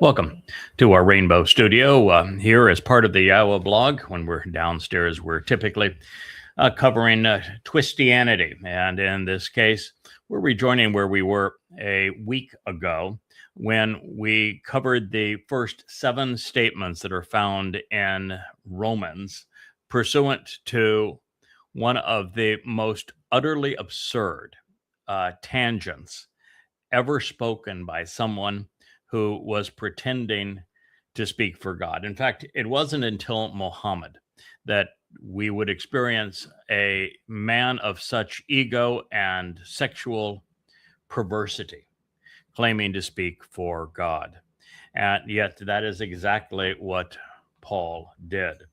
Welcome to our Rainbow Studio. Here, as part of the Yahowah blog, when we're downstairs, we're typically covering Twistianity. And in this case, we're rejoining where we were a week ago when we covered the first 7 statements that are found in Romans, pursuant to one of the most utterly absurd tangents ever spoken by someone who was pretending to speak for God. In fact, it wasn't until Muhammad that we would experience a man of such ego and sexual perversity claiming to speak for God. And yet that is exactly what Paul did.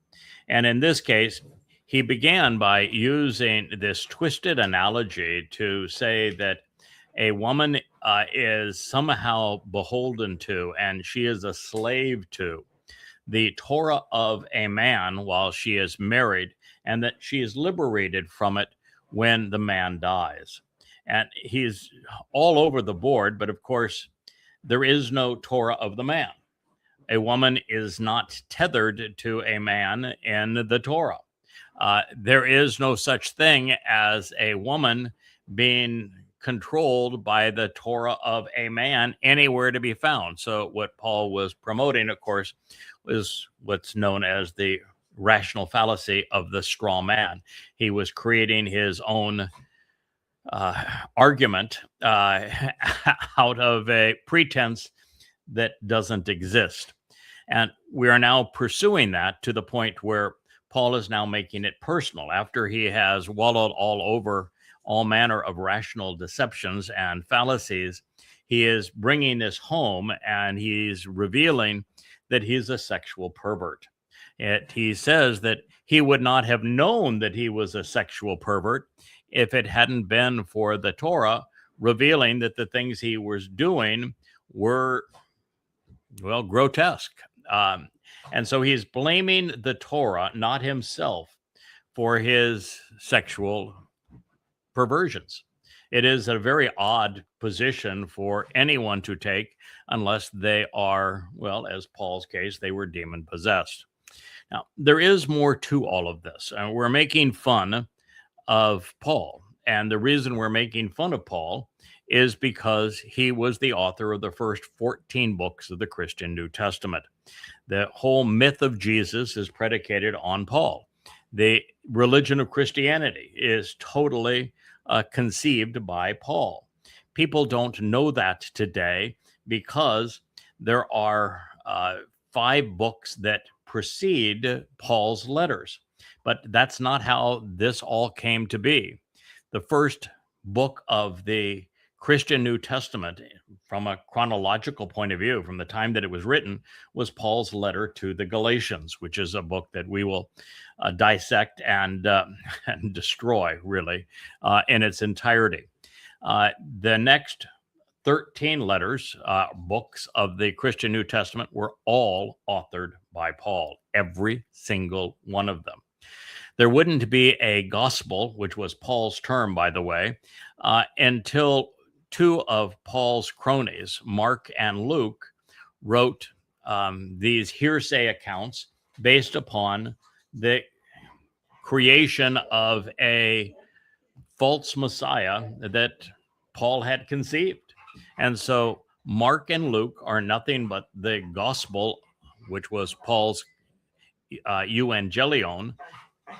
And in this case, he began by using this twisted analogy to say that a woman is somehow beholden to, and she is a slave to, the Torah of a man while she is married, and that she is liberated from it when the man dies. And he's all over the board, but of course, there is no Torah of the man. A woman is not tethered to a man in the Torah. There is no such thing as a woman being controlled by the Torah of a man anywhere to be found. So what Paul was promoting, of course, was what's known as the rational fallacy of the straw man. He was creating his own argument out of a pretense that doesn't exist. And we are now pursuing that to the point where Paul is now making it personal after he has wallowed all over all manner of rational deceptions and fallacies. He is bringing this home, and he's revealing that he's a sexual pervert. He says that he would not have known that he was a sexual pervert if it hadn't been for the Torah revealing that the things he was doing were, well, grotesque. And so he's blaming the Torah, not himself, for his sexual perversions. It is a very odd position for anyone to take unless they are, well, as Paul's case, they were demon possessed. Now, there is more to all of this, and we're making fun of Paul. And the reason we're making fun of Paul is because he was the author of the first 14 books of the Christian New Testament. The whole myth of Jesus is predicated on Paul. The religion of Christianity is totally conceived by Paul. People don't know that today because there are 5 books that precede Paul's letters. But that's not how this all came to be. The first book of the Christian New Testament, from a chronological point of view, from the time that it was written, was Paul's letter to the Galatians, which is a book that we will dissect and destroy, really, in its entirety. The next 13 letters, books of the Christian New Testament, were all authored by Paul, every single one of them. There wouldn't be a gospel, which was Paul's term, by the way, until 2 of Paul's cronies, Mark and Luke, wrote these hearsay accounts based upon the creation of a false Messiah that Paul had conceived. And so Mark and Luke are nothing but the gospel, which was Paul's euangelion,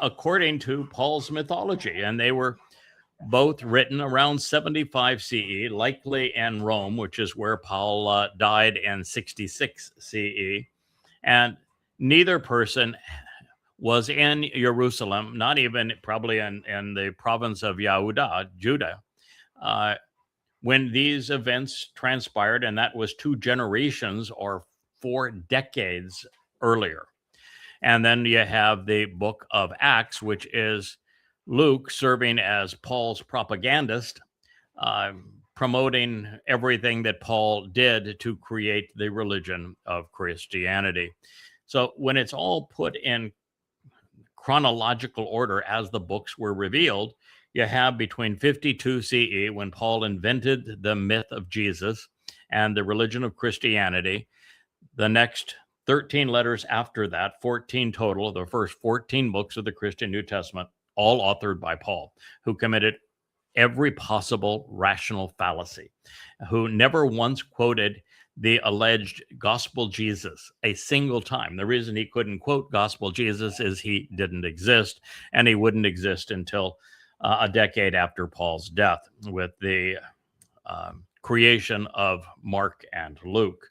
according to Paul's mythology. And they were both written around 75 CE, likely in Rome, which is where Paul died in 66 CE. And neither person was in Jerusalem, not even probably in the province of Yahowah, Judah, when these events transpired, and that was 2 generations or 4 decades earlier. And then you have the book of Acts, which is Luke serving as Paul's propagandist, promoting everything that Paul did to create the religion of Christianity. So when it's all put in chronological order as the books were revealed, you have between 52 CE, when Paul invented the myth of Jesus and the religion of Christianity, the next 13 letters after that, 14 total, the first 14 books of the Christian New Testament, all authored by Paul, who committed every possible rational fallacy, who never once quoted the alleged gospel Jesus a single time. The reason he couldn't quote gospel Jesus is he didn't exist, and he wouldn't exist until a decade after Paul's death with the creation of Mark and Luke.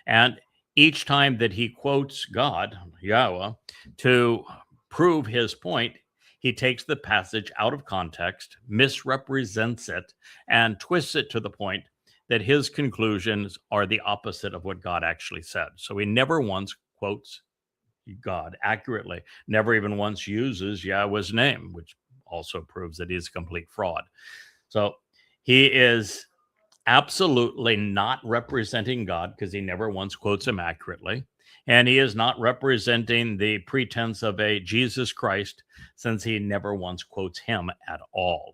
And each time that he quotes God, Yahowah, to prove his point, he takes the passage out of context, misrepresents it, and twists it to the point that his conclusions are the opposite of what God actually said. So he never once quotes God accurately, never even once uses Yahweh's name, which also proves that he's a complete fraud. So he is absolutely not representing God because he never once quotes him accurately. And he is not representing the pretense of a Jesus Christ since he never once quotes him at all.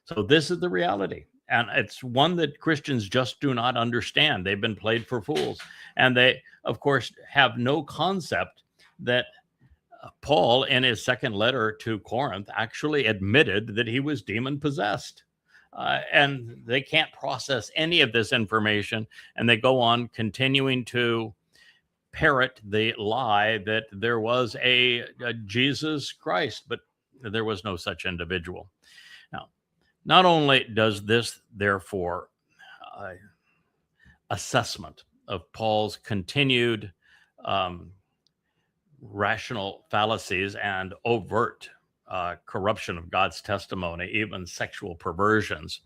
So this is the reality. And it's one that Christians just do not understand. They've been played for fools. And they, of course, have no concept that Paul, in his second letter to Corinth, actually admitted that he was demon possessed. And they can't process any of this information. And they go on continuing to parrot the lie that there was a Jesus Christ, but there was no such individual. Now, not only does this, therefore, assessment of Paul's continued rational fallacies and overt corruption of God's testimony, even sexual perversions,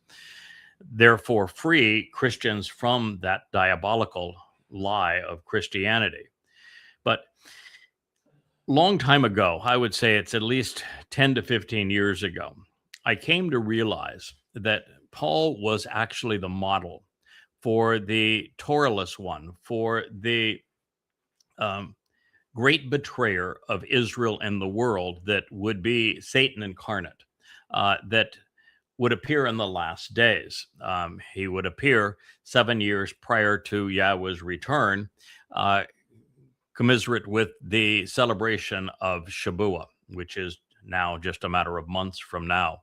therefore free Christians from that diabolical lie of Christianity. But long time ago, I would say it's at least 10 to 15 years ago, I came to realize that Paul was actually the model for the Towrahless one, for the great betrayer of Israel and the world that would be Satan incarnate, that would appear in the last days. He would appear 7 years prior to Yahweh's return, commiserate with the celebration of Shabuah, which is now just a matter of months from now.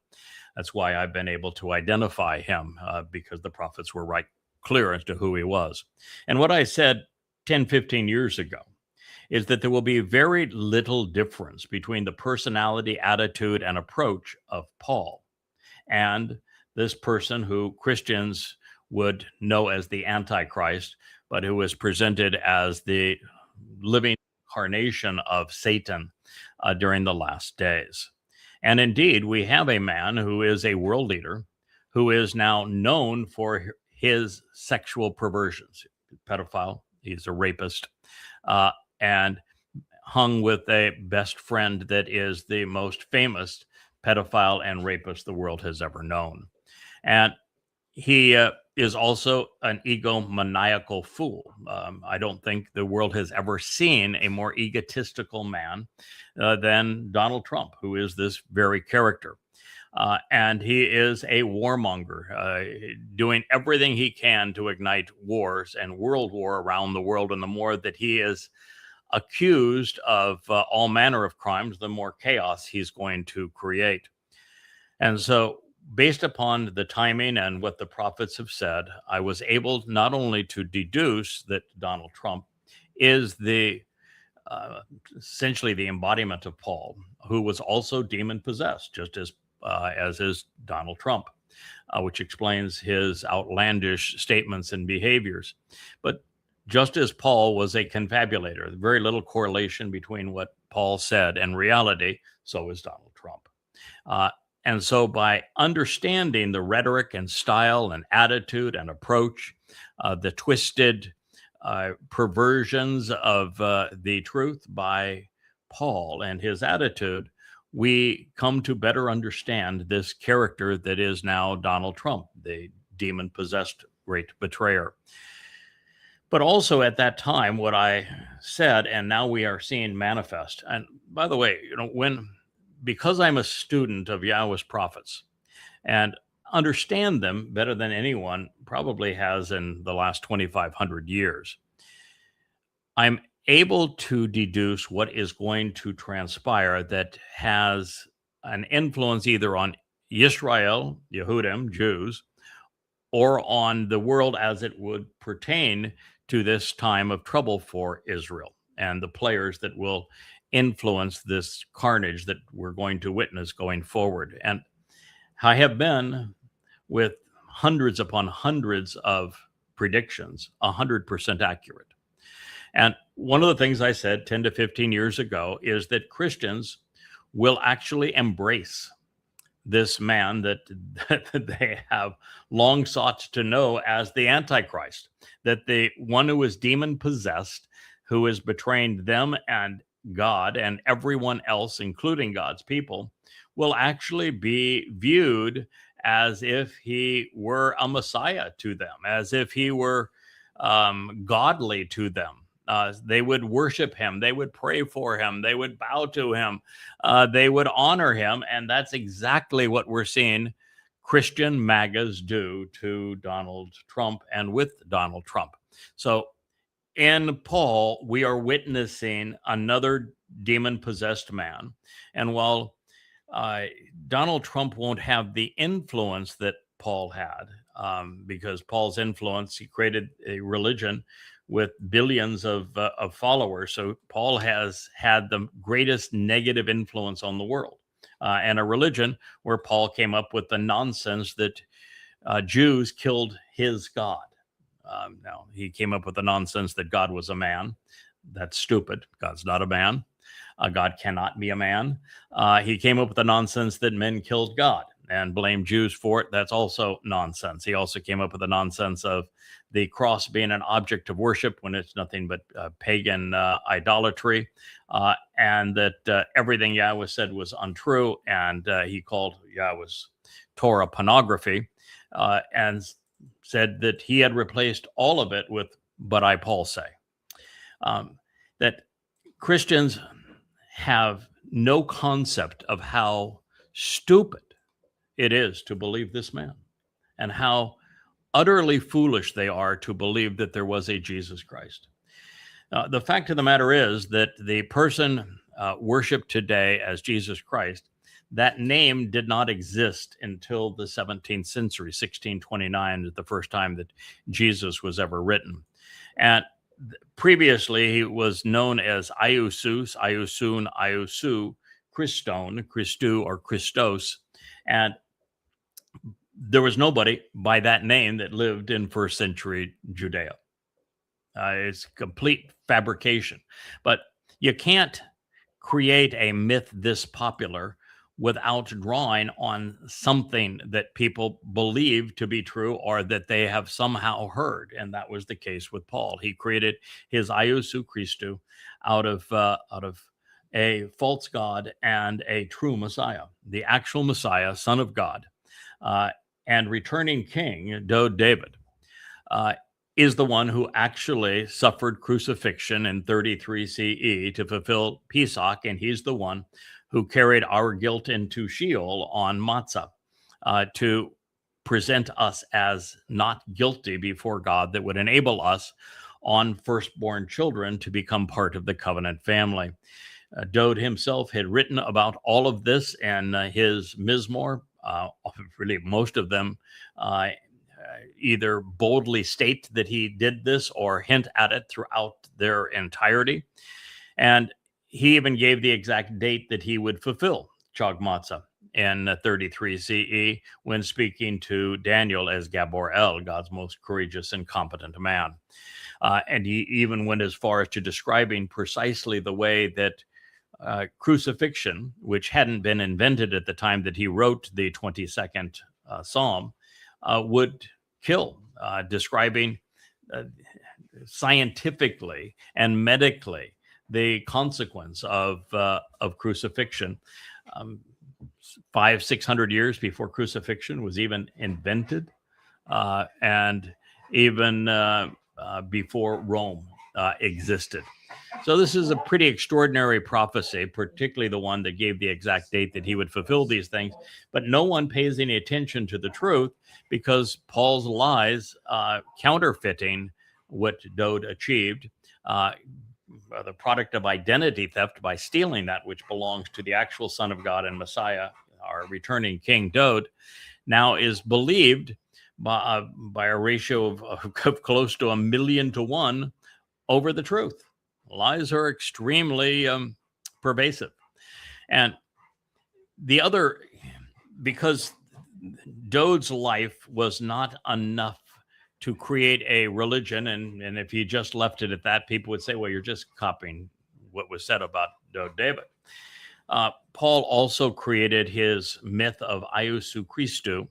That's why I've been able to identify him, because the prophets were right clear as to who he was. And what I said 10, 15 years ago is that there will be very little difference between the personality, attitude, and approach of Paul and this person who Christians would know as the Antichrist, but who is presented as the living incarnation of Satan during the last days. And indeed, we have a man who is a world leader who is now known for his sexual perversions. Pedophile, he's a rapist, and hung with a best friend that is the most famous pedophile and rapist the world has ever known. And he is also an egomaniacal fool. I don't think the world has ever seen a more egotistical man than Donald Trump, who is this very character. And he is a warmonger, doing everything he can to ignite wars and world war around the world. And the more that he is accused of all manner of crimes, the more chaos he's going to create. And so, based upon the timing and what the prophets have said, I was able not only to deduce that Donald Trump is the essentially the embodiment of Paul, who was also demon possessed, just as is Donald Trump, which explains his outlandish statements and behaviors. But just as Paul was a confabulator, very little correlation between what Paul said and reality, so is Donald Trump. And so by understanding the rhetoric and style and attitude and approach, the twisted perversions of the truth by Paul and his attitude, we come to better understand this character that is now Donald Trump, the demon-possessed great betrayer. But also at that time, what I said, and now we are seeing manifest. And by the way, because I'm a student of Yahweh's prophets and understand them better than anyone probably has in the last 2,500 years, I'm able to deduce what is going to transpire that has an influence either on Israel, Yehudim, Jews, or on the world as it would pertain to this time of trouble for Israel and the players that will influence this carnage that we're going to witness going forward. And I have been with hundreds upon hundreds of predictions, 100% accurate. And one of the things I said 10 to 15 years ago is that Christians will actually embrace this man that they have long sought to know as the Antichrist, that the one who is demon possessed, who is betraying them and God and everyone else, including God's people, will actually be viewed as if he were a Messiah to them, as if he were godly to them. They would worship him. They would pray for him. They would bow to him. They would honor him. And that's exactly what we're seeing Christian MAGAs do to Donald Trump and with Donald Trump. So in Paul, we are witnessing another demon-possessed man. And while Donald Trump won't have the influence that Paul had, because Paul's influence, he created a religion with billions of followers. So Paul has had the greatest negative influence on the world, and a religion where Paul came up with the nonsense that Jews killed his God. Now, he came up with the nonsense that God was a man. That's stupid. God's not a man. God cannot be a man. He came up with the nonsense that men killed God and blamed Jews for it. That's also nonsense. He also came up with the nonsense of the cross being an object of worship when it's nothing but pagan idolatry, and that everything Yahowah said was untrue, and he called Yahowah's Towrah pornography, and said that he had replaced all of it with "but I, Paul, say." That Christians have no concept of how stupid it is to believe this man, and how utterly foolish they are to believe that there was a Jesus Christ. The fact of the matter is that the person worshiped today as Jesus Christ, that name did not exist until the 17th century. 1629 is the first time that Jesus was ever written. And previously, he was known as Iusus, Iusun, Iusu, Christone, Christou, or Christos. And there was nobody by that name that lived in first century Judea. It's complete fabrication. But you can't create a myth this popular without drawing on something that people believe to be true or that they have somehow heard. And that was the case with Paul. He created his Iusu Christou out of a false God and a true Messiah, the actual Messiah, Son of God, and returning king, Dowd David, is the one who actually suffered crucifixion in 33 CE to fulfill Pesach, and he's the one who carried our guilt into Sheol on Matzah to present us as not guilty before God, that would enable us on firstborn children to become part of the covenant family. Dowd himself had written about all of this in his Mizmor. Really, most of them either boldly state that he did this or hint at it throughout their entirety. And he even gave the exact date that he would fulfill Chag Matzah in 33 CE when speaking to Daniel as Gabor El, God's most courageous and competent man. And he even went as far as to describing precisely the way that crucifixion, which hadn't been invented at the time that he wrote the 22nd Psalm, would kill, describing scientifically and medically the consequence of crucifixion. 500-600 years before crucifixion was even invented, and even before Rome existed. So this is a pretty extraordinary prophecy, particularly the one that gave the exact date that he would fulfill these things. But no one pays any attention to the truth because Paul's lies, counterfeiting what Dowd achieved, the product of identity theft by stealing that which belongs to the actual Son of God and Messiah, our returning King Dowd, now is believed by a ratio of close to 1,000,000 to 1 over the truth. Lies are extremely pervasive. And the other, because Dowd's life was not enough to create a religion, and if you just left it at that, people would say, well, you're just copying what was said about David. Paul also created his myth of Iousu Christou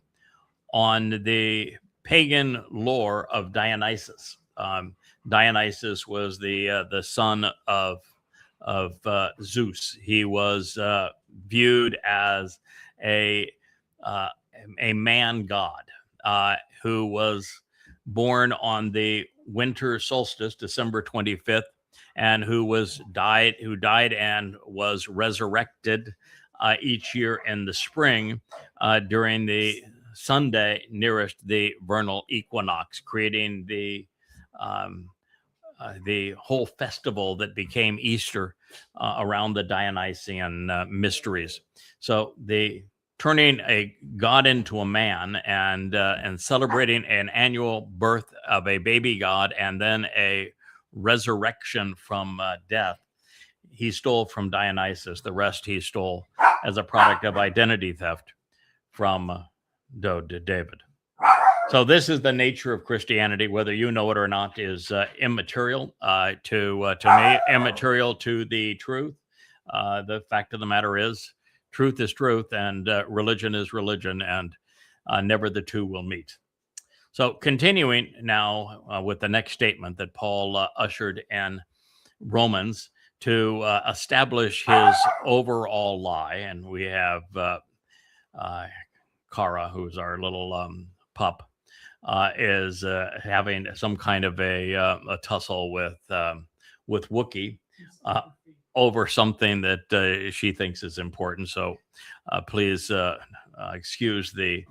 on the pagan lore of Dionysus. Dionysus was the son of Zeus. He was viewed as a man god who was born on the winter solstice, December 25th, and who died and was resurrected each year in the spring during the Sunday nearest the vernal equinox, creating the whole festival that became Easter around the Dionysian mysteries. So the turning a god into a man and celebrating an annual birth of a baby god and then a resurrection from death, he stole from Dionysus. The rest he stole as a product of identity theft from David. So this is the nature of Christianity, whether you know it or not, is immaterial to me, immaterial to the truth. The fact of the matter is, truth is truth, and religion is religion, and never the two will meet. So continuing now with the next statement that Paul ushered in Romans to establish his overall lie, and we have Qara, who's our little pup, is having some kind of a tussle with Wookiee over something that she thinks is important. So please excuse the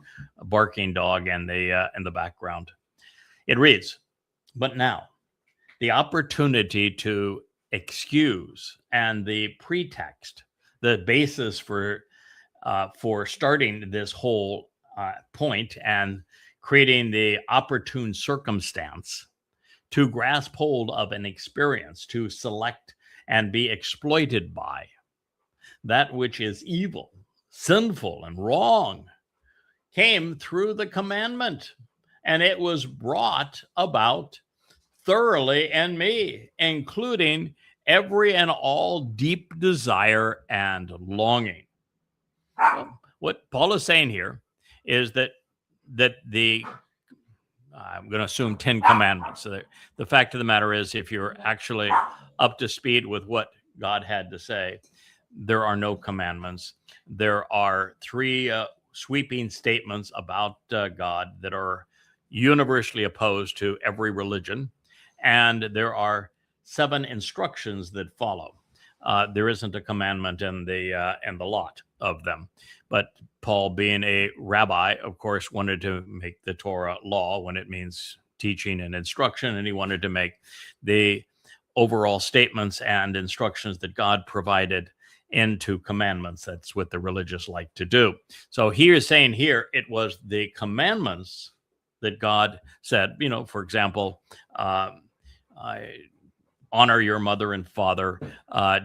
barking dog and in the background. It reads, "But now the opportunity to excuse and the pretext, the basis for starting this whole point and creating the opportune circumstance to grasp hold of an experience, to select and be exploited by that which is evil, sinful, and wrong, came through the commandment, and it was brought about thoroughly in me, including every and all deep desire and longing." Well, what Paul is saying here is that the I'm going to assume 10 commandments. So the fact of the matter is, if you're actually up to speed with what God had to say, there are no commandments. There are 3 sweeping statements about God that are universally opposed to every religion, and there are 7 instructions that follow. There isn't a commandment in the lot of them. But Paul, being a rabbi, of course, wanted to make the Torah law when it means teaching and instruction, and he wanted to make the overall statements and instructions that God provided into commandments. That's what the religious like to do. So he is saying here it was the commandments that God said, for example, honor your mother and father,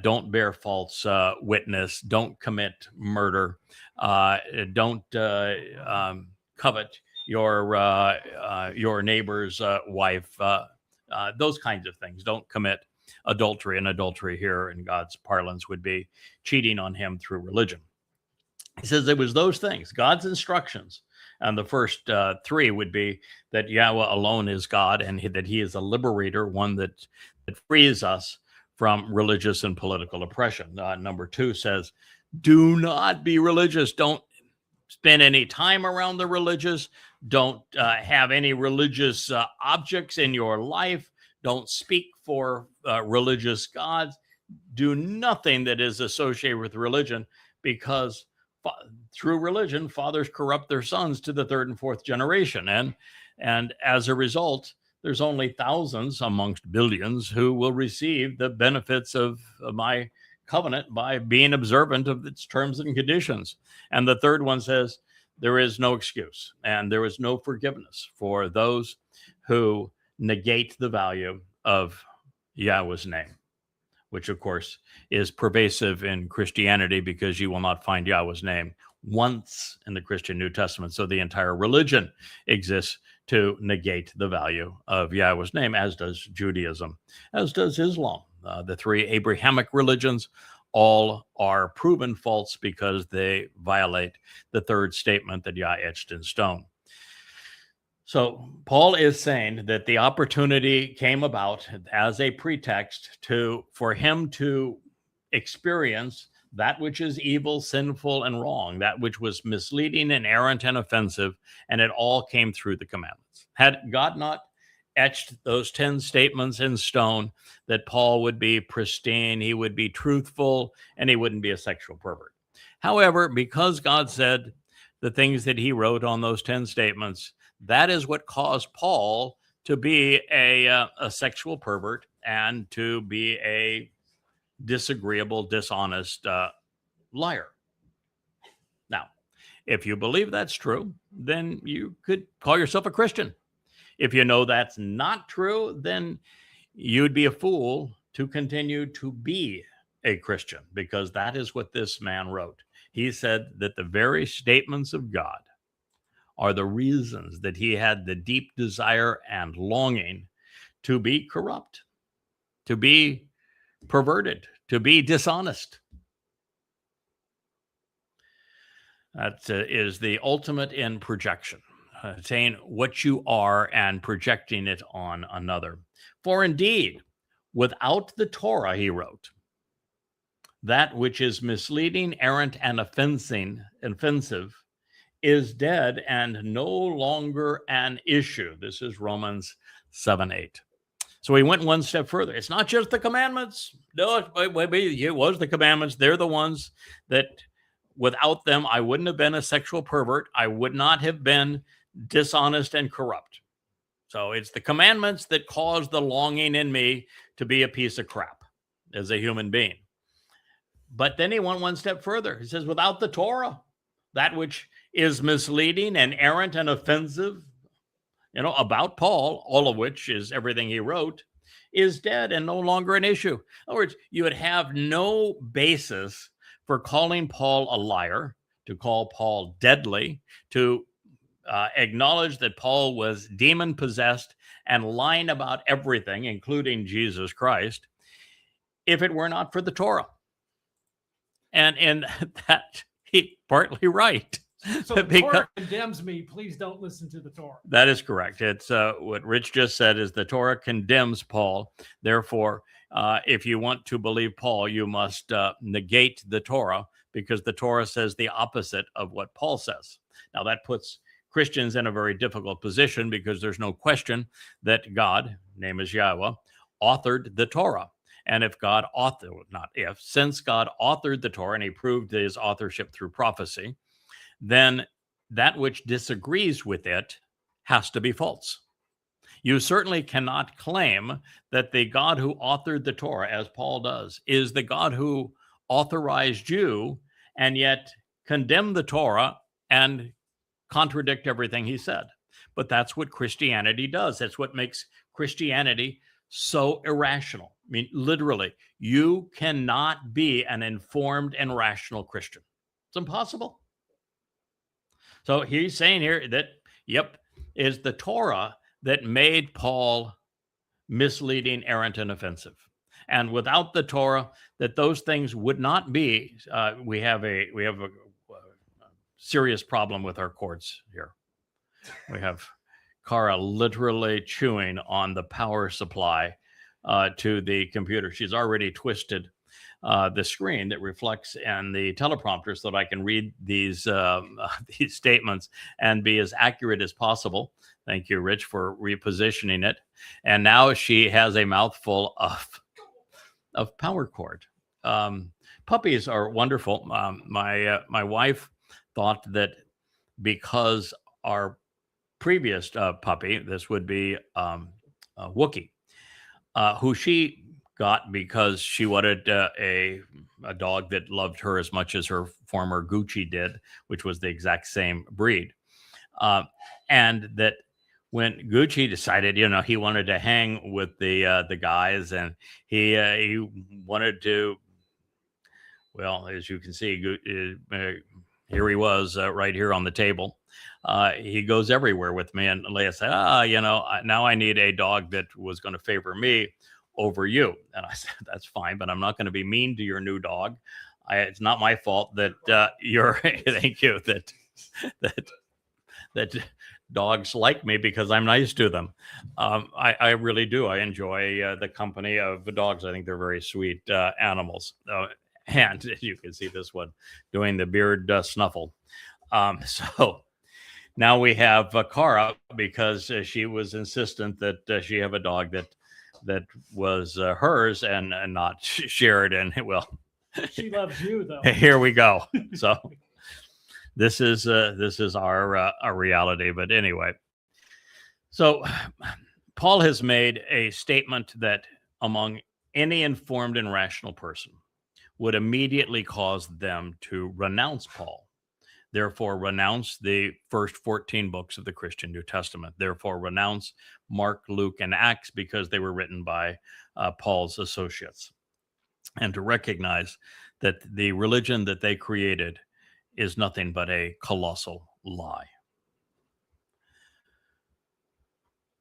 don't bear false witness, don't commit murder, don't covet your neighbor's wife, those kinds of things. Don't commit adultery, and adultery here in God's parlance would be cheating on him through religion. He says it was those things, God's instructions. And the first 3 would be that Yahowah alone is God, and that he is a liberator, one that frees us from religious and political oppression. Number 2 says, do not be religious. Don't spend any time around the religious. Don't have any religious objects in your life. Don't speak for religious gods. Do nothing that is associated with religion, because through religion, fathers corrupt their sons to the 3rd and 4th generation. And as a result, there's only thousands amongst billions who will receive the benefits of my covenant by being observant of its terms and conditions. And the third one says, there is no excuse and there is no forgiveness for those who negate the value of Yahweh's name, which of course is pervasive in Christianity, because you will not find Yahweh's name once in the Christian New Testament. So the entire religion exists to negate the value of Yahweh's name, as does Judaism, as does Islam. The three Abrahamic religions all are proven false because they violate the third statement that Yah etched in stone. So Paul is saying that the opportunity came about as a pretext for him to experience that which is evil, sinful, and wrong, that which was misleading and errant and offensive, and it all came through the commandments. Had God not etched those 10 statements in stone, that Paul would be pristine, he would be truthful, and he wouldn't be a sexual pervert. However, because God said the things that he wrote on those 10 statements, that is what caused Paul to be a sexual pervert and to be a disagreeable, dishonest liar. Now, if you believe that's true, then you could call yourself a Christian. If you know that's not true, then you'd be a fool to continue to be a Christian, because that is what this man wrote. He said that the very statements of God are the reasons that he had the deep desire and longing to be corrupt, to be perverted, to be dishonest. That is the ultimate in projection, saying what you are and projecting it on another. For indeed, without the Torah, he wrote, that which is misleading, errant, and offensive is dead and no longer an issue. This is Romans 7:8. So he went one step further. It's not just the commandments. No, it was the commandments. They're the ones that without them, I wouldn't have been a sexual pervert. I would not have been dishonest and corrupt. So it's the commandments that cause the longing in me to be a piece of crap as a human being. But then he went one step further. He says, without the Torah, that which is misleading and errant and offensive, about Paul, all of which is everything he wrote, is dead and no longer an issue. In other words, you would have no basis for calling Paul a liar, to call Paul deadly, to acknowledge that Paul was demon-possessed and lying about everything, including Jesus Christ, if it were not for the Torah. And that he's partly right. So the Torah condemns me. Please don't listen to the Torah. That is correct. It's what Rich just said is the Torah condemns Paul. Therefore, if you want to believe Paul, you must negate the Torah, because the Torah says the opposite of what Paul says. Now, that puts Christians in a very difficult position, because there's no question that God, name is Yahowah, authored the Torah. And if God since God authored the Torah and he proved his authorship through prophecy, then that which disagrees with it has to be false. You certainly cannot claim that the God who authored the Torah, as Paul does, is the God who authorized you and yet condemn the Torah and contradict everything he said. But that's what Christianity does. That's what makes Christianity so irrational. I mean, literally, you cannot be an informed and rational Christian. It's impossible. So he's saying here that, is the Torah that made Paul misleading, errant, and offensive. And without the Torah, that those things would not be. We have a serious problem with our cords here. We have Qara literally chewing on the power supply to the computer. She's already twisted the screen that reflects in the teleprompter so that I can read these statements and be as accurate as possible. Thank you, Rich, for repositioning it. And now she has a mouthful of power cord. Puppies are wonderful. My wife thought that because our previous puppy, this would be Wookiee, who she got because she wanted a dog that loved her as much as her former Gucci did, which was the exact same breed. And that when Gucci decided, he wanted to hang with the guys, and he wanted to, well, as you can see, here he was right here on the table. He goes everywhere with me, and Leia said, now I need a dog that was going to favor me over you. And I said, that's fine, but I'm not going to be mean to your new dog. It's not my fault that you're thank you that dogs like me because I'm nice to them. I really do. I enjoy the company of the dogs. I think they're very sweet animals. And you can see this one doing the beard snuffle. So now we have Qara because she was insistent that she have a dog that was hers and not shared. And well, she loves you though. Here we go. So this is our reality. But anyway, so Paul has made a statement that among any informed and rational person would immediately cause them to renounce Paul. Therefore, renounce the first 14 books of the Christian New Testament. Therefore, renounce Mark, Luke, and Acts because they were written by Paul's associates. And to recognize that the religion that they created is nothing but a colossal lie.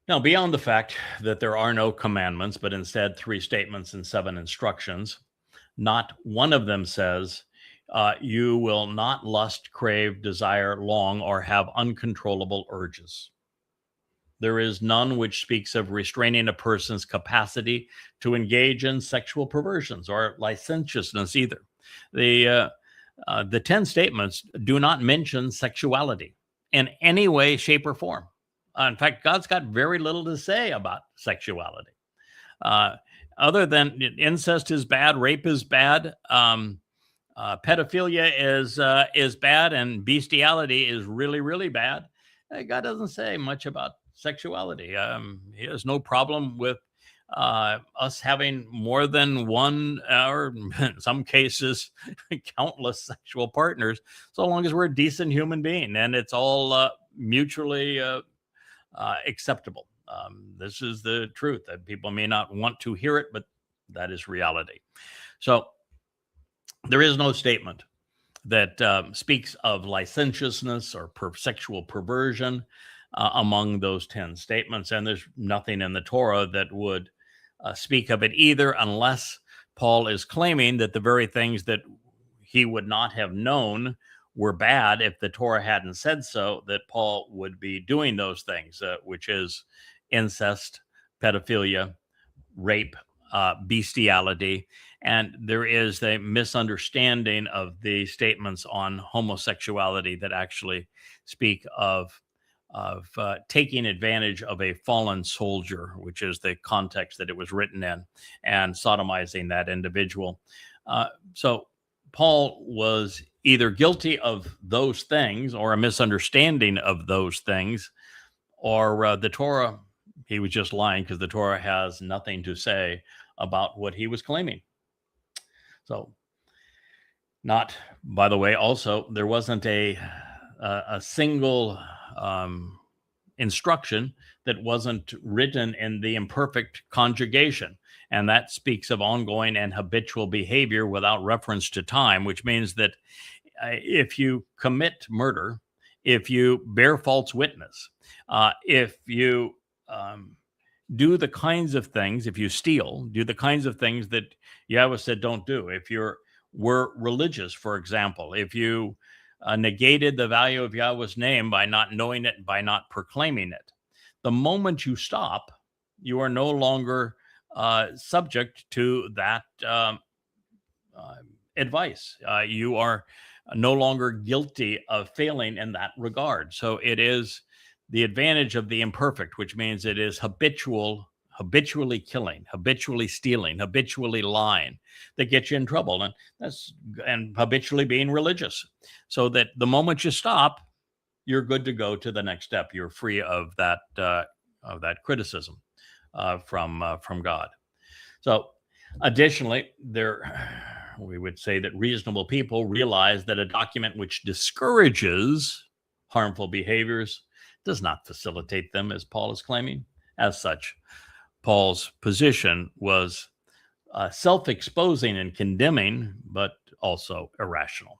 Now, beyond the fact that there are no commandments, but instead 3 statements and 7 instructions, not one of them says, you will not lust, crave, desire, long, or have uncontrollable urges. There is none which speaks of restraining a person's capacity to engage in sexual perversions or licentiousness either. The 10 statements do not mention sexuality in any way, shape, or form. In fact, God's got very little to say about sexuality. Other than incest is bad, rape is bad, pedophilia is bad, and bestiality is really, really bad. God doesn't say much about sexuality. He has no problem with us having more than one, or in some cases, countless sexual partners, so long as we're a decent human being and it's all mutually acceptable. This is the truth that people may not want to hear it, but that is reality. So there is no statement that speaks of licentiousness or sexual perversion among those 10 statements. And there's nothing in the Torah that would speak of it either, unless Paul is claiming that the very things that he would not have known were bad if the Torah hadn't said so, that Paul would be doing those things, which is incest, pedophilia, rape, bestiality. And there is a misunderstanding of the statements on homosexuality that actually speak of taking advantage of a fallen soldier, which is the context that it was written in, and sodomizing that individual. So Paul was either guilty of those things or a misunderstanding of those things, or the Torah, he was just lying because the Torah has nothing to say about what he was claiming. So, not, by the way, also, there wasn't a single instruction that wasn't written in the imperfect conjugation. And that speaks of ongoing and habitual behavior without reference to time, which means that if you commit murder, if you bear false witness, if you do the kinds of things, if you steal, do the kinds of things that Yahowah said don't do. If were religious, for example, if you negated the value of Yahowah's name by not knowing it, by not proclaiming it, the moment you stop, you are no longer subject to that advice. You are no longer guilty of failing in that regard. So it is the advantage of the imperfect, which means it is habitually killing, habitually stealing, habitually lying, that gets you in trouble, and habitually being religious. So that the moment you stop, you're good to go to the next step. You're free of that criticism. from God. So, additionally, we would say that reasonable people realize that a document which discourages harmful behaviors does not facilitate them, as Paul is claiming. As such, Paul's position was self-exposing and condemning, but also irrational.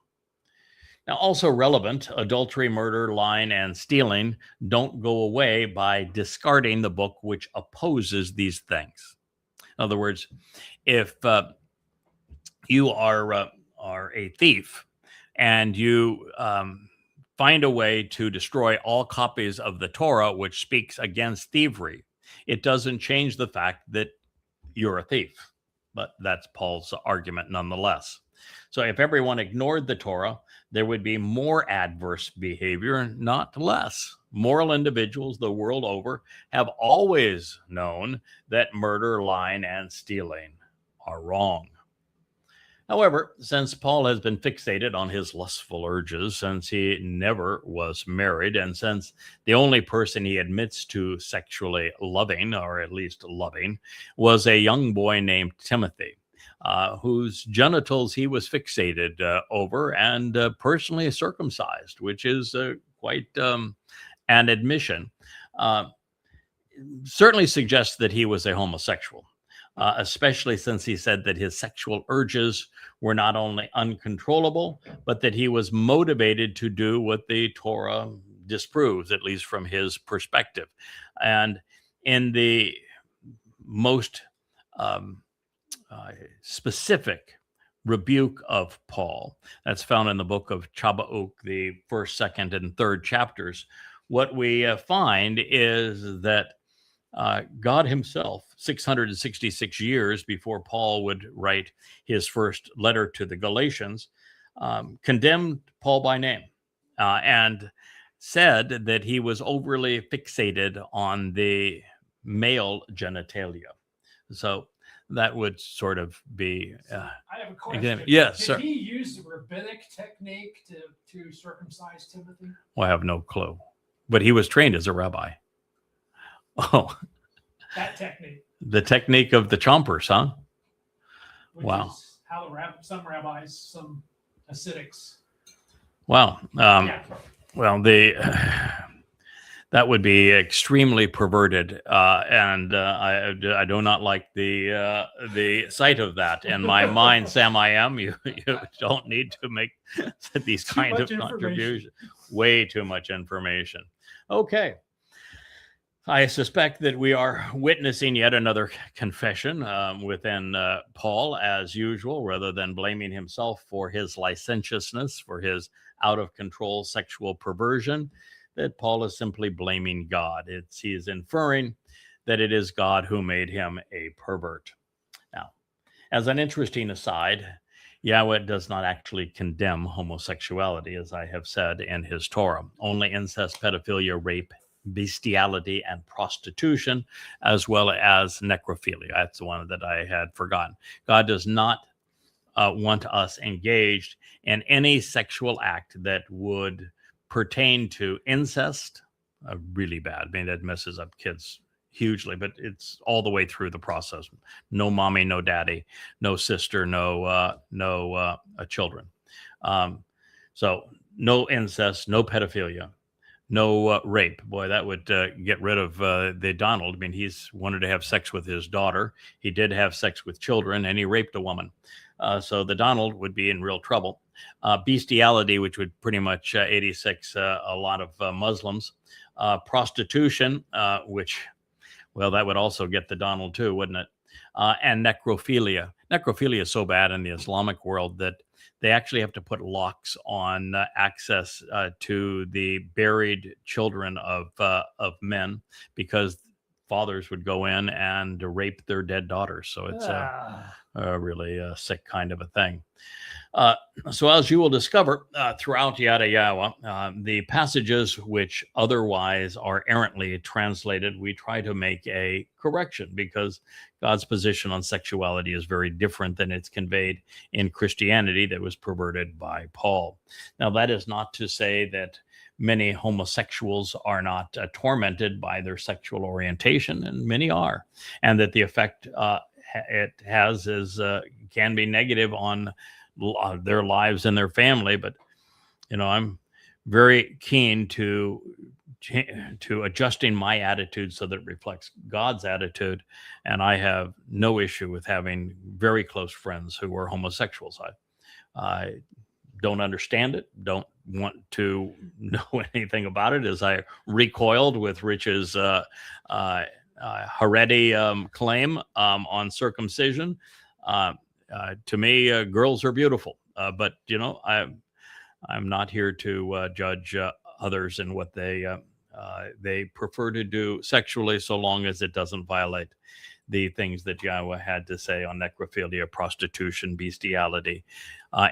Now, also relevant, adultery, murder, lying, and stealing don't go away by discarding the book which opposes these things. In other words, if you are a thief and you find a way to destroy all copies of the Torah which speaks against thievery, it doesn't change the fact that you're a thief. But that's Paul's argument nonetheless. So if everyone ignored the Torah, there would be more adverse behavior, not less. Moral individuals the world over have always known that murder, lying, and stealing are wrong. However, since Paul has been fixated on his lustful urges since he never was married, and since the only person he admits to sexually loving, or at least loving, was a young boy named Timothy, whose genitals he was fixated over and personally circumcised, which is quite an admission, certainly suggests that he was a homosexual. Especially since he said that his sexual urges were not only uncontrollable, but that he was motivated to do what the Torah disproves, at least from his perspective. And in the most specific rebuke of Paul, that's found in the book of Habakkuk, the 1st, 2nd, and 3rd chapters, what we find is that God himself, 666 years before Paul would write his first letter to the Galatians, condemned Paul by name and said that he was overly fixated on the male genitalia. So that would sort of be... I have a question. Yes, Did sir. he use the rabbinic technique to circumcise Timothy? Well, I have no clue. But he was trained as a rabbi. Oh, that technique. The technique of the chompers, huh? Which wow. Is how some rabbis, some Hasidics. Wow. Yeah. Well, that would be extremely perverted, and I do not like the sight of that in my mind. Sam, I am. You don't need to make these kind of contributions. Way too much information. Okay. I suspect that we are witnessing yet another confession within Paul, as usual, rather than blaming himself for his licentiousness, for his out-of-control sexual perversion, that Paul is simply blaming God. He is inferring that it is God who made him a pervert. Now, as an interesting aside, Yahowah does not actually condemn homosexuality, as I have said in his Torah. Only incest, pedophilia, rape, bestiality, and prostitution, as well as necrophilia. That's the one that I had forgotten. God does not want us engaged in any sexual act that would pertain to incest. Really bad. I mean, that messes up kids hugely, but it's all the way through the process. No mommy, no daddy, no sister, no children. So no incest, no pedophilia, no rape. Boy, that would get rid of the Donald. I mean, he's wanted to have sex with his daughter. He did have sex with children, and he raped a woman. So the Donald would be in real trouble. Bestiality, which would pretty much 86 a lot of Muslims. Prostitution, which, well, that would also get the Donald too, wouldn't it? And necrophilia. Necrophilia is so bad in the Islamic world that they actually have to put locks on access to the buried children of men, because fathers would go in and rape their dead daughters. So it's a really sick kind of a thing. So as you will discover throughout Yahowah, the passages which otherwise are errantly translated, we try to make a correction, because God's position on sexuality is very different than it's conveyed in Christianity that was perverted by Paul. Now, that is not to say that many homosexuals are not tormented by their sexual orientation, and many are, and that the effect it has is can be negative on their lives and their family. But I'm very keen to adjusting my attitude so that it reflects God's attitude, and I have no issue with having very close friends who are homosexuals. I don't understand it, don't want to know anything about it, as I recoiled with Rich's Haredi claim on circumcision. To me, girls are beautiful, but I'm not here to judge others and what they prefer to do sexually, so long as it doesn't violate the things that Yahowah had to say on necrophilia, prostitution, bestiality,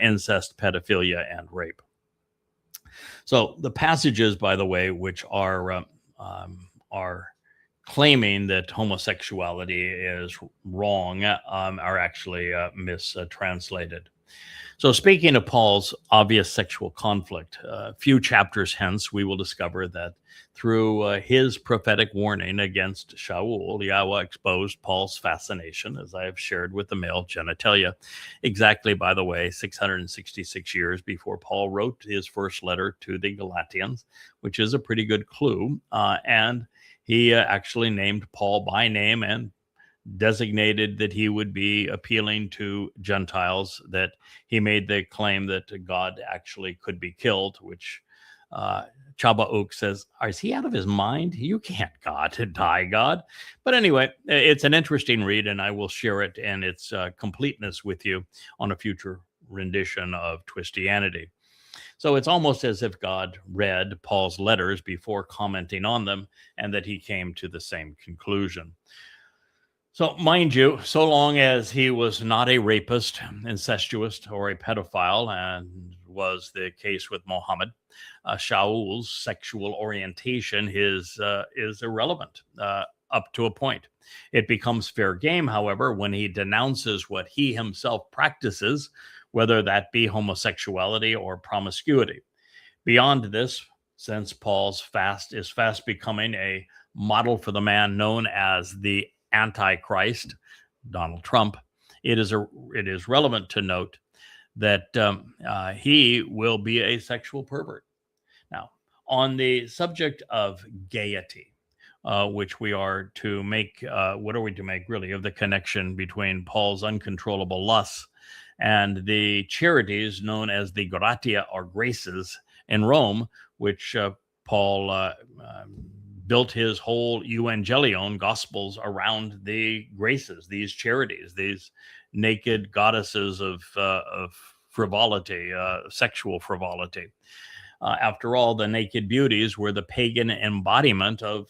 incest, pedophilia, and rape. So the passages, by the way, which are claiming that homosexuality is wrong, are actually mistranslated. So speaking of Paul's obvious sexual conflict, a few chapters hence, we will discover that through his prophetic warning against Shaul, Yahowah exposed Paul's fascination, as I have shared, with the male genitalia, exactly, by the way, 666 years before Paul wrote his first letter to the Galatians, which is a pretty good clue. And he actually named Paul by name and designated that he would be appealing to Gentiles, that he made the claim that God actually could be killed, which Habakkuk says, is he out of his mind? You can't die, God. But anyway, it's an interesting read, and I will share it in its completeness with you on a future rendition of Twistianity. So it's almost as if God read Paul's letters before commenting on them, and that he came to the same conclusion. So, mind you, so long as he was not a rapist, incestuous, or a pedophile, and was the case with Muhammad, Shaul's sexual orientation is irrelevant up to a point. It becomes fair game, however, when he denounces what he himself practices, whether that be homosexuality or promiscuity. Beyond this, since Paul's is fast becoming a model for the man known as the Antichrist, Donald Trump, it is relevant to note that he will be a sexual pervert. Now, on the subject of gaiety, which we are to make, what are we to make really of the connection between Paul's uncontrollable lusts and the charities known as the gratia or graces in Rome, which Paul built his whole evangelion, gospels, around the graces, these charities, these naked goddesses of frivolity, sexual frivolity. After all, the naked beauties were the pagan embodiment of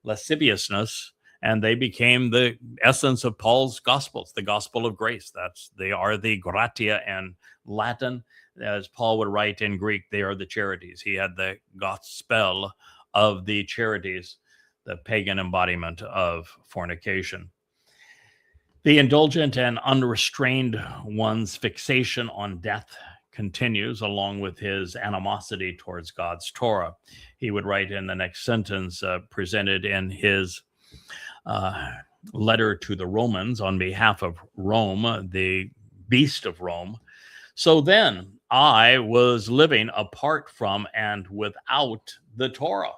lasciviousness, and they became the essence of Paul's gospels, the gospel of grace. They are the gratia in Latin. As Paul would write in Greek, they are the charities. He had the gospel of the charities, the pagan embodiment of fornication. The indulgent and unrestrained one's fixation on death continues, along with his animosity towards God's Towrah. He would write in the next sentence, presented in his letter to the Romans on behalf of Rome, the beast of Rome. So then I was living apart from and without the Towrah.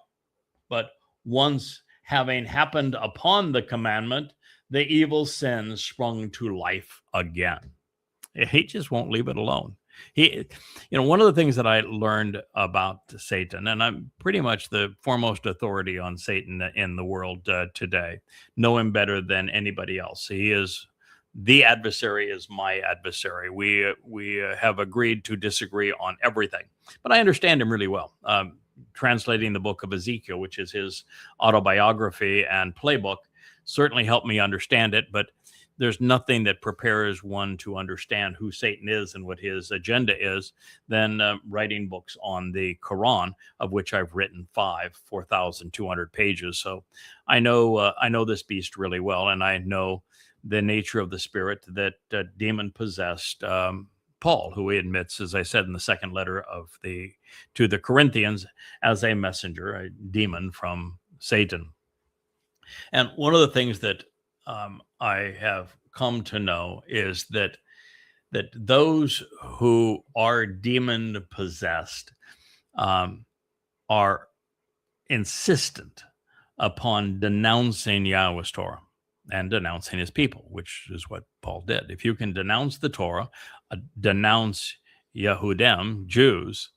But once having happened upon the commandment, the evil sin sprung to life again. He just won't leave it alone. One of the things that I learned about Satan, and I'm pretty much the foremost authority on Satan in the world today, know him better than anybody else. He is the adversary, is my adversary. We have agreed to disagree on everything, but I understand him really well. Translating the book of Ezekiel, which is his autobiography and playbook, certainly helped me understand it, but there's nothing that prepares one to understand who Satan is and what his agenda is than writing books on the Quran, of which I've written 4,200 pages. So I know this beast really well, and I know the nature of the spirit that demon-possessed Paul, who he admits, as I said in the second letter to the Corinthians, as a messenger, a demon from Satan. And one of the things that I have come to know is that those who are demon possessed are insistent upon denouncing Yahweh's Torah and denouncing his people, which is what Paul did. If you can denounce the Torah, denounce Yehudim, Jews,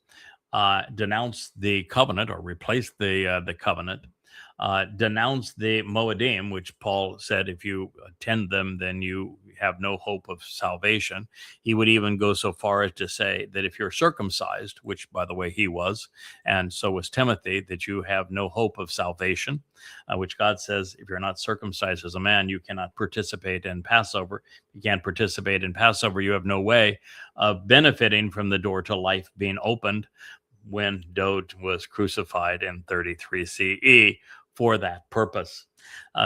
denounce the covenant or replace the covenant, denounce the Moedim, which Paul said if you attend them, then you have no hope of salvation. He would even go so far as to say that if you're circumcised, which by the way he was, and so was Timothy, that you have no hope of salvation, which God says if you're not circumcised as a man, you cannot participate in Passover. You can't participate in Passover. You have no way of benefiting from the door to life being opened when Dowd was crucified in 33 CE for that purpose.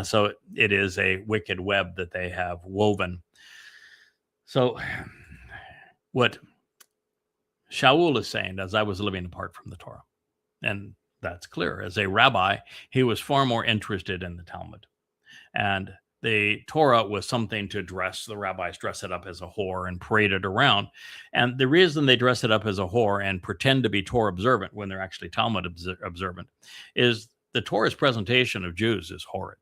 So it is a wicked web that they have woven. So what Shaul is saying, as I was living apart from the Torah, and that's clear. As a rabbi, he was far more interested in the Talmud. And the Torah was something to dress. The rabbis dress it up as a whore and parade it around. And the reason they dress it up as a whore and pretend to be Torah observant when they're actually Talmud observant is the Torah's presentation of Jews is horrid.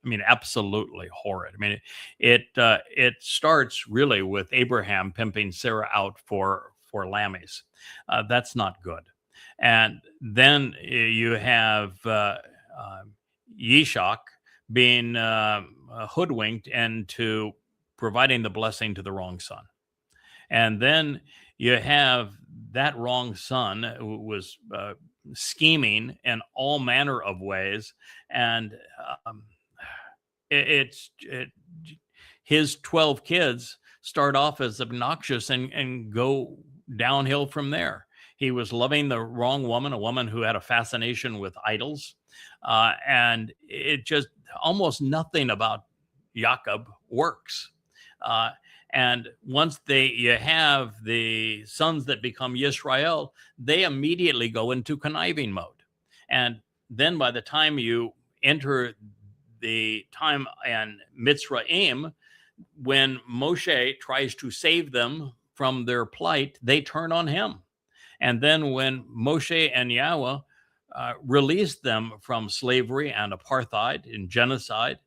I mean, absolutely horrid. I mean, it starts really with Abraham pimping Sarah out for lammies. That's not good. And then you have Yishak being hoodwinked into providing the blessing to the wrong son. And then you have that wrong son who was scheming in all manner of ways. And his 12 kids start off as obnoxious and go downhill from there. He was loving the wrong woman, a woman who had a fascination with idols. And it just almost nothing about Jacob works. And once you have the sons that become Yisrael, they immediately go into conniving mode. And then by the time you enter the time in Mitzrayim, when Moshe tries to save them from their plight, they turn on him. And then when Moshe and Yahowah released them from slavery and apartheid and genocide,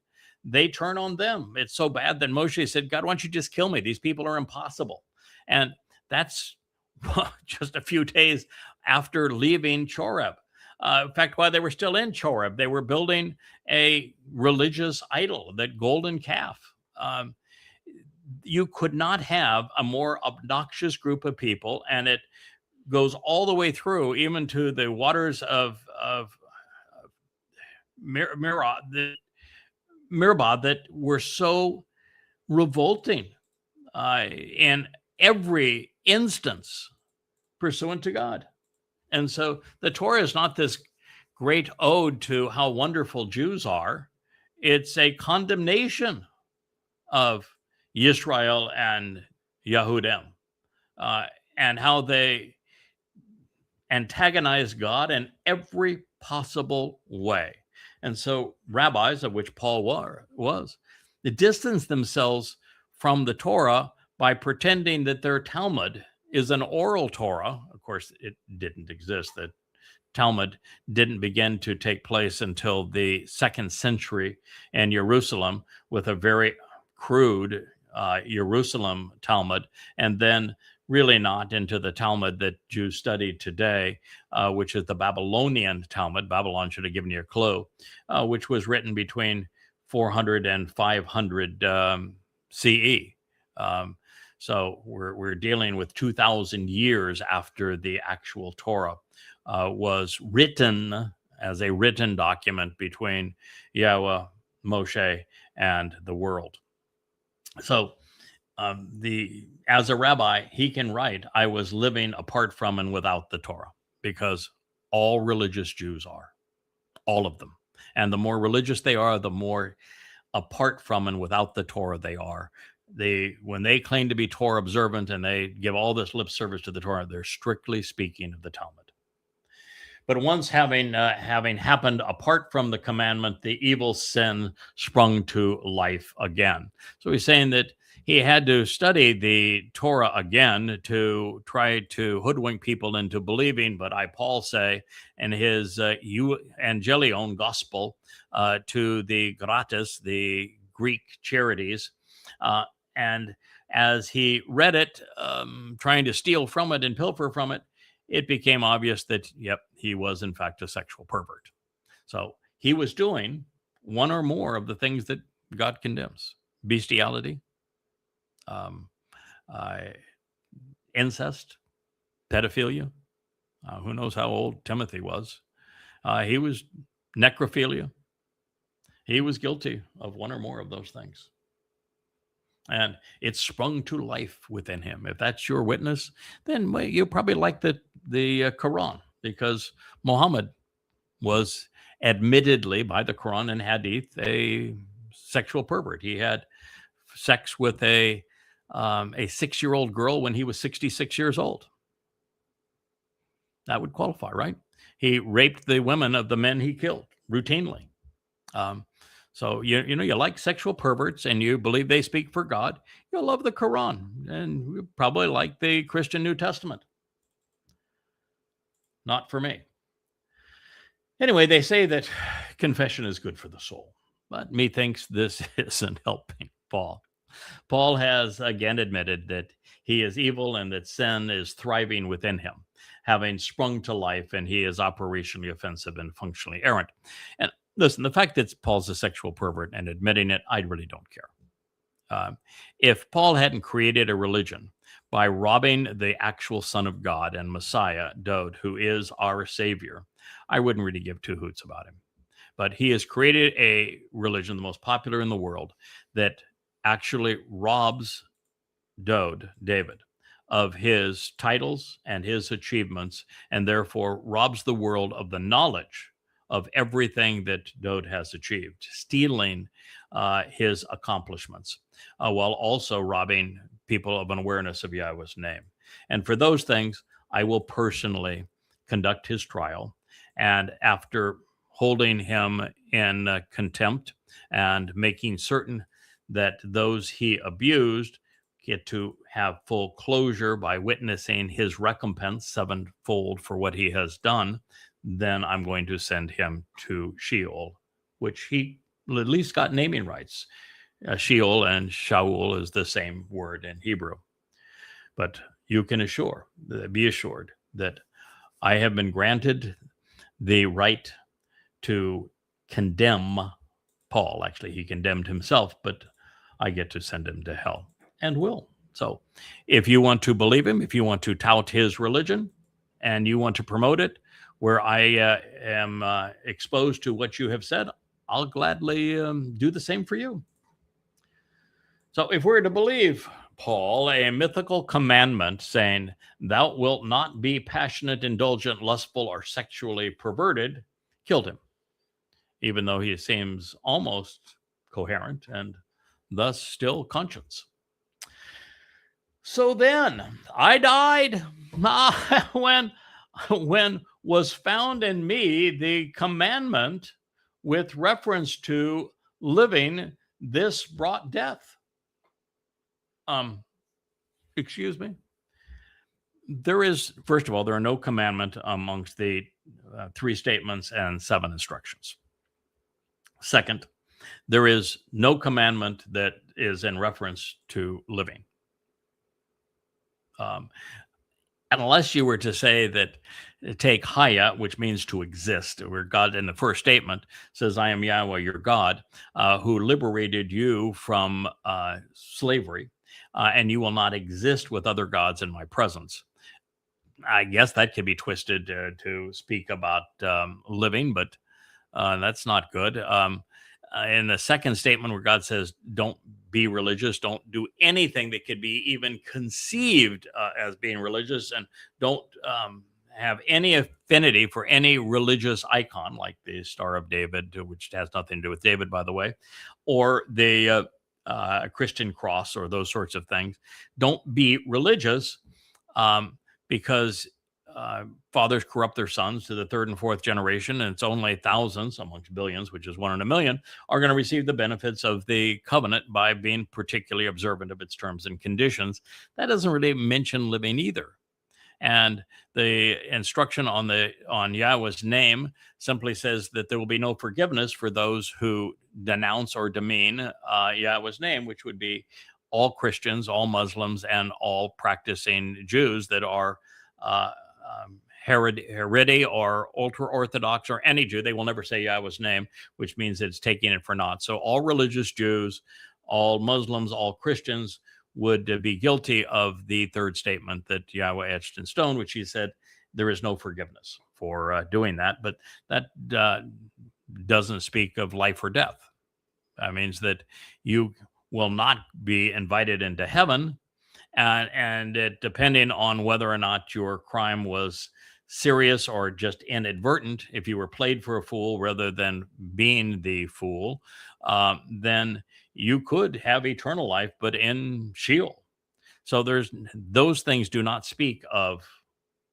they turn on them. It's so bad that Moshe said, God, why don't you just kill me? These people are impossible. And that's just a few days after leaving Choreb. In fact, while they were still in Choreb, they were building a religious idol, that golden calf. You could not have a more obnoxious group of people, and it goes all the way through, even to the waters of Meribah that were so revolting in every instance pursuant to God. And so the Torah is not this great ode to how wonderful Jews are. It's a condemnation of Yisrael and Yehudim and how they antagonize God in every possible way. And so rabbis, of which Paul was, they distance themselves from the Torah by pretending that their Talmud is an oral Torah. Of course, it didn't exist. The Talmud didn't begin to take place until the 2nd century in Jerusalem with a very crude Jerusalem Talmud, and then really not into the Talmud that Jews study today, which is the Babylonian Talmud. Babylon should have given you a clue, which was written between 400 and 500 CE. So we're dealing with 2,000 years after the actual Torah was written as a written document between Yahowah, Moshe, and the world. So as a rabbi, he can write, I was living apart from and without the Torah, because all religious Jews are, all of them. And the more religious they are, the more apart from and without the Torah they are. when they claim to be Torah observant and they give all this lip service to the Torah, they're strictly speaking of the Talmud. But once having happened apart from the commandment, the evil sin sprung to life again. So he's saying that he had to study the Torah again to try to hoodwink people into believing. But Paul say in his Evangelion gospel to the gratis, the Greek charities, and as he read it, trying to steal from it and pilfer from it, it became obvious that, yep, he was in fact a sexual pervert. So he was doing one or more of the things that God condemns: bestiality, incest, pedophilia. Who knows how old Timothy was? He was necrophilia. He was guilty of one or more of those things. And it sprung to life within him. If that's your witness, then you probably like the Quran, because Muhammad was admittedly, by the Quran and Hadith, a sexual pervert. He had sex with a 6-year-old girl when he was 66 years old. That would qualify, right? He raped the women of the men he killed routinely. So you know, you like sexual perverts and you believe they speak for God, you'll love the Quran, and you probably like the Christian New Testament. Not for me. Anyway, they say that confession is good for the soul, but methinks this isn't helping Paul. Paul has again admitted that he is evil and that sin is thriving within him, having sprung to life, and he is operationally offensive and functionally errant. And listen, the fact that Paul's a sexual pervert and admitting it, I really don't care. If Paul hadn't created a religion by robbing the actual Son of God and Messiah, Dowd, who is our Savior, I wouldn't really give two hoots about him. But he has created a religion, the most popular in the world, that actually robs David, of his titles and his achievements, and therefore robs the world of the knowledge of everything that Dowd has achieved, stealing his accomplishments, while also robbing people of an awareness of Yahowah's name. And for those things, I will personally conduct his trial. And after holding him in contempt and making certain that those he abused get to have full closure by witnessing his recompense sevenfold for what he has done, then I'm going to send him to Sheol, which he at least got naming rights. Sheol and Shaul is the same word in Hebrew. But you can be assured that I have been granted the right to condemn Paul. Actually, he condemned himself, but I get to send him to hell, and will. So if you want to believe him, if you want to tout his religion, and you want to promote it, where I am exposed to what you have said, I'll gladly do the same for you. So if we're to believe Paul, a mythical commandment saying, "Thou wilt not be passionate, indulgent, lustful, or sexually perverted," killed him, even though he seems almost coherent and thus still conscious. So then I died when was found in me the commandment with reference to living. This brought death. Excuse me. There is, first of all, there are no commandment amongst the 3 statements and 7 instructions. Second, there is no commandment that is in reference to living. Unless you were to say that, take Haya, which means to exist, where God in the first statement says, "I am Yahowah, your God, who liberated you from slavery, and you will not exist with other gods in my presence." I guess that could be twisted to speak about living, but that's not good. In the second statement, where God says, "Don't be religious, don't do anything that could be even conceived as being religious, and don't have any affinity for any religious icon," like the Star of David, which has nothing to do with David, by the way, or the a Christian cross or those sorts of things. Don't be religious, because fathers corrupt their sons to the third and fourth generation, and it's only thousands amongst billions, which is 1 in a million, are going to receive the benefits of the covenant by being particularly observant of its terms and conditions. That doesn't really mention living either. And the instruction on Yahweh's name simply says that there will be no forgiveness for those who denounce or demean Yahweh's name, which would be all Christians, all Muslims, and all practicing Jews that are Haredi or ultra-Orthodox or any Jew. They will never say Yahweh's name, which means it's taking it for naught. So all religious Jews, all Muslims, all Christians would be guilty of the third statement that Yahweh etched in stone, which he said there is no forgiveness for doing that. But that doesn't speak of life or death. That means that you will not be invited into heaven, and it, depending on whether or not your crime was serious or just inadvertent, if you were played for a fool rather than being the fool, then you could have eternal life, but in Sheol. So those things do not speak of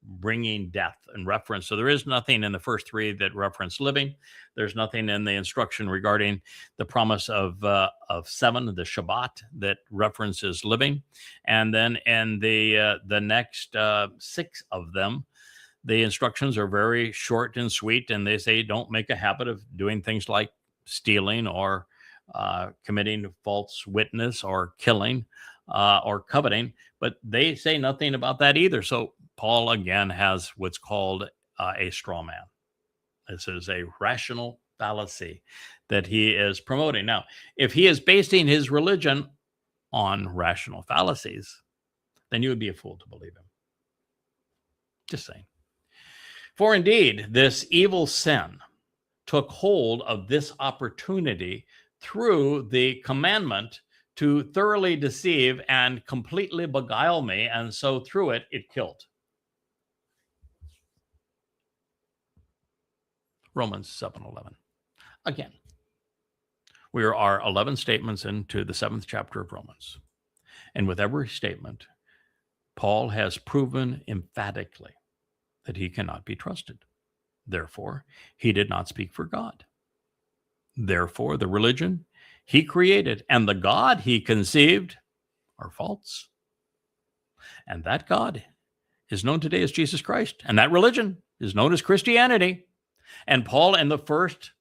bringing death in reference. So there is nothing in the first three that reference living. There's nothing in the instruction regarding the promise of 7, the Shabbat, that references living. And then in the next 6 of them, the instructions are very short and sweet, and they say don't make a habit of doing things like stealing or committing false witness or killing or coveting, but they say nothing about that either. So Paul again has what's called a straw man. This is a rational fallacy that he is promoting. Now, if he is basing his religion on rational fallacies, then you would be a fool to believe him. Just saying. For indeed, this evil sin took hold of this opportunity through the commandment to thoroughly deceive and completely beguile me, and so through it, it killed. Romans 7:11. Again, we are 11 statements into the 7th chapter of Romans. And with every statement, Paul has proven emphatically that he cannot be trusted. Therefore, he did not speak for God. Therefore, the religion he created and the God he conceived are false. And that God is known today as Jesus Christ. And that religion is known as Christianity. And Paul, in the first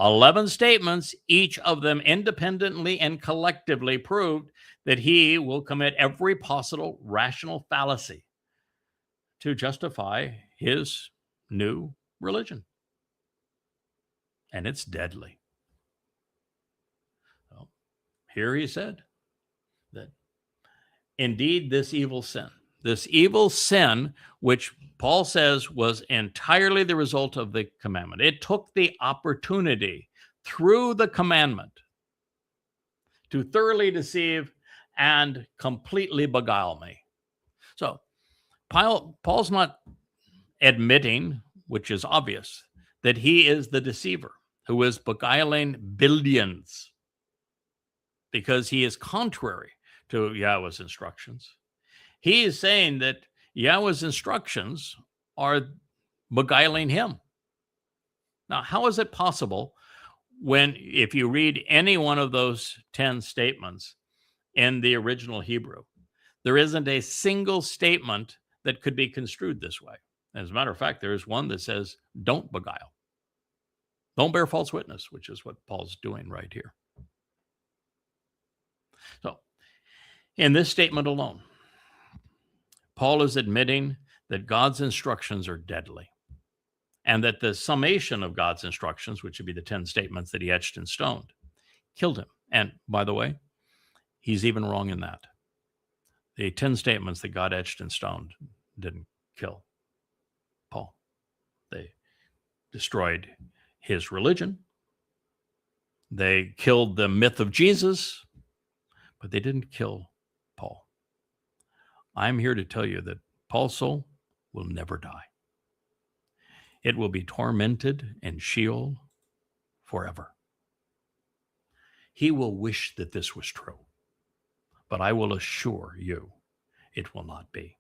11 statements, each of them independently and collectively proved that he will commit every possible rational fallacy to justify his new religion. And it's deadly. So here he said that indeed this evil sin, which Paul says was entirely the result of the commandment. It took the opportunity through the commandment to thoroughly deceive and completely beguile me. So Paul's not admitting, which is obvious, that he is the deceiver who is beguiling billions because he is contrary to Yahweh's instructions. He is saying that Yahweh's instructions are beguiling him. Now, how is it possible when, if you read any one of those 10 statements in the original Hebrew, there isn't a single statement that could be construed this way? As a matter of fact, there is one that says, don't beguile. Don't bear false witness, which is what Paul's doing right here. So, in this statement alone, Paul is admitting that God's instructions are deadly, and that the summation of God's instructions, which would be the 10 statements that he etched and stoned, killed him. And by the way, he's even wrong in that. The 10 statements that God etched and stoned didn't kill Paul. They destroyed his religion. They killed the myth of Jesus, but they didn't kill Paul. I'm here to tell you that Paul's soul will never die. It will be tormented in Sheol forever. he will wish that this was true. But I will assure you, it will not be.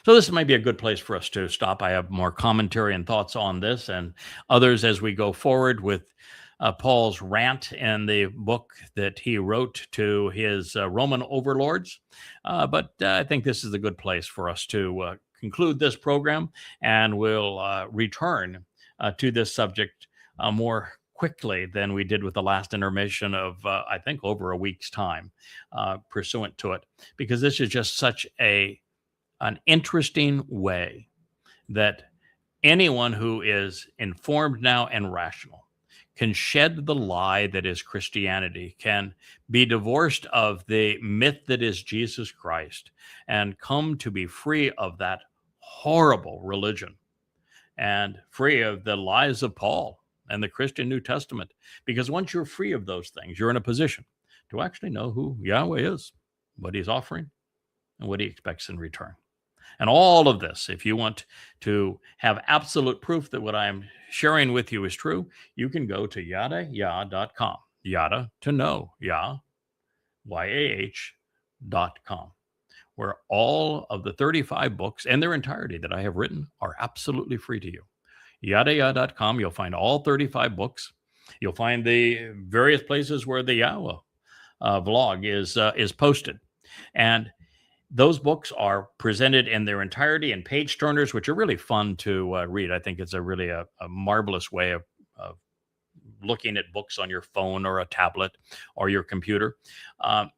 So this might be a good place for us to stop. I have more commentary and thoughts on this and others as we go forward with Paul's rant in the book that he wrote to his Roman overlords. But I think this is a good place for us to conclude this program, and we'll return to this subject more quickly than we did with the last intermission of, I think, over a week's time pursuant to it, because this is just such an interesting way that anyone who is informed now and rational can shed the lie that is Christianity, can be divorced of the myth that is Jesus Christ, and come to be free of that horrible religion and free of the lies of Paul and the Christian New Testament. Because once you're free of those things, you're in a position to actually know who Yahweh is, what he's offering, and what he expects in return. And all of this, if you want to have absolute proof that what I'm sharing with you is true, you can go to yahowah.com. Yada, to know, Yah, YAH.com, where all of the 35 books in their entirety that I have written are absolutely free to you. Yahowah.com, you'll find all 35 books. You'll find the various places where the Yahowah vlog is posted. And those books are presented in their entirety in page turners, which are really fun to read. I think it's a marvelous way of looking at books on your phone or a tablet or your computer.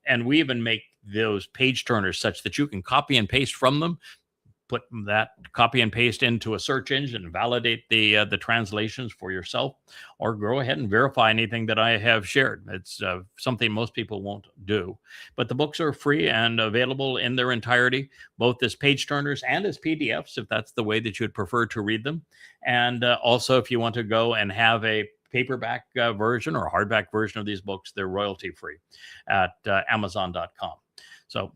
And we even make those page turners such that you can copy and paste from them, put that copy and paste into a search engine, validate the translations for yourself, or go ahead and verify anything that I have shared. It's something most people won't do. But the books are free and available in their entirety, both as page turners and as PDFs, if that's the way that you'd prefer to read them. And also, if you want to go and have a paperback version or hardback version of these books, they're royalty free at Amazon.com. So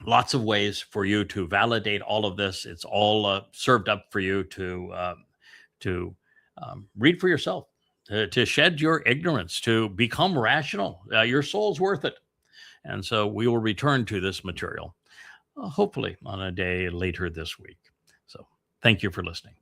lots of ways for you to validate all of this. It's all served up for you to read for yourself, to shed your ignorance, to become rational. Your soul's worth it. And so we will return to this material, hopefully on a day later this week. So thank you for listening.